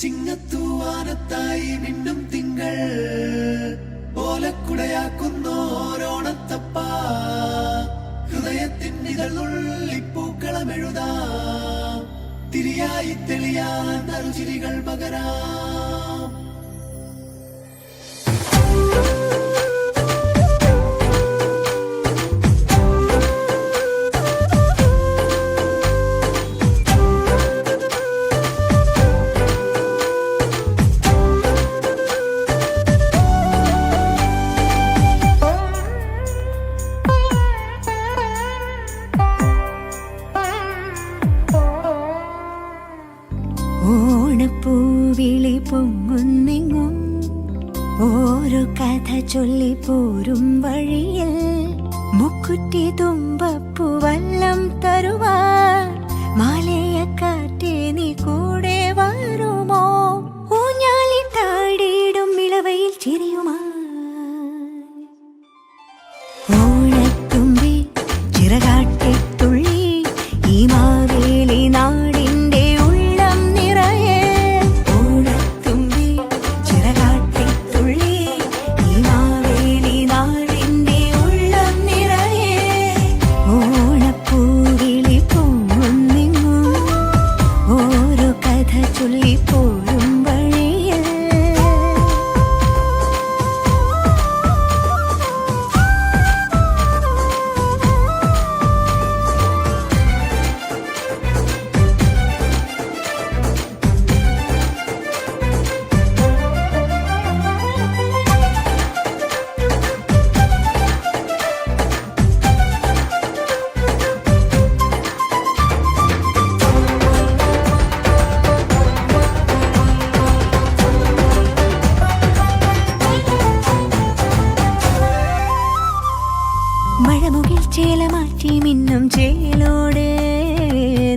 ചിങ്ങത്തൂവാനത്തായി മിന്നും തിങ്കൾ ഓലക്കുടയാക്കുന്നോരോണത്തപ്പ ഹൃദയത്തിൻ ഇതളുള്ളിപ്പൂക്കളമെഴുതാം തിരിയായി തെളിയാൻ നറുചിരികൾ പകരാം. ഓണപ്പൂവിളി പൊങ്ങുന്നെങ്ങും ഓരോ കഥ ചൊല്ലി പോരും വഴിയിൽ മുക്കുറ്റി തുമ്പപ്പൂവല്ലം തരുവാൻ മാലയക്കാറ്റേ നീ കൂടെ വരുമോ? ഊഞ്ഞാലിട്ടാടിയിടും ഇളവയിൽ ചിരിയുമാ ഓണത്തുമ്പി ചിറകാട്ടിത്തുള്ളി ഈ മാവേലി നാടിന്റെ ഉള്ളം നിറയെ. ഓണത്തുമ്പി ചിറകാട്ടിത്തുള്ളി ഈ മാവേലി നാടിന്റെ ഉള്ളം നിറയെ. ഓണപ്പൂവിളി പൊങ്ങുന്നെങ്ങും ഓരോ കഥ ചൊല്ലി പോരും വഴിയിൽ. മഴമുകിൽ ചേലമാറ്റി മിന്നും ചേലോടെ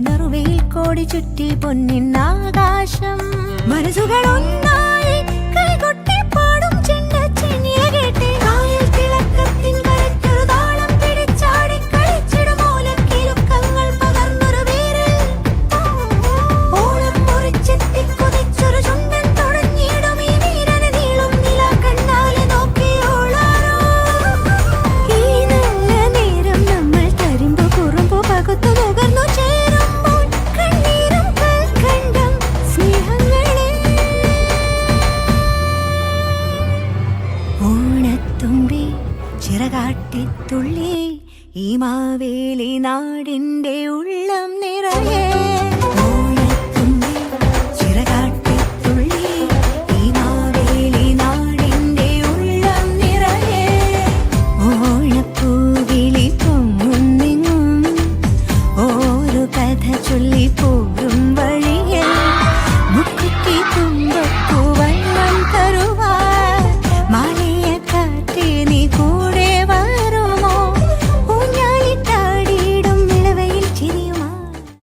നറുവയിൽ കോടി ചുറ്റി പൊന്നിൻ ആകാശം. മനസ്സുകൾ ഒന്നായി കൈകൊട്ടി പാടും ചെണ്ടച്ചെന്നിയ കേട്ട് കായൽ തിളക്കത്തിൻ കരയ്ക്കൊരു താളം പിടിച്ചാടി കളിച്ചിടും ഓലക്കിലുക്കങ്ങൾ പകർന്നൊരു വീരൽ. ഓളം മുറിച്ചെത്തി കുതിച്ചൊരു ചുണ്ടൻ തുടങ്ങിയിടും ഈ വീരന് നീളും നില കണ്ണാലെ നോക്കിയോളാരോ. ഈ നല്ല നേരം നമ്മൾ തരുമ്പോ കുറുമ്പോ പകുത്തു നുകർന്നു ചേരുമ്പോൾ കണ്ണീരും കൽക്കണ്ടം സ്നേഹങ്ങളെ. ഓണത്തുമ്പി ചിറകാട്ടിത്തുള്ളി ഈ മാവേലി നാടിന്റെ ഉള്ളം നിറയെ. ഓണത്തുമ്പി ചിറകാട്ടിത്തുള്ളി ഈ മാവേലി നാടിന്റെ ഉള്ളം നിറയെ. ഓണപ്പൂവിളി പൊങ്ങുന്നെങ്ങും ഓരോ കഥ ചൊല്ലി പോരും വഴിയിൽ മുക്കുറ്റി തുമ്പ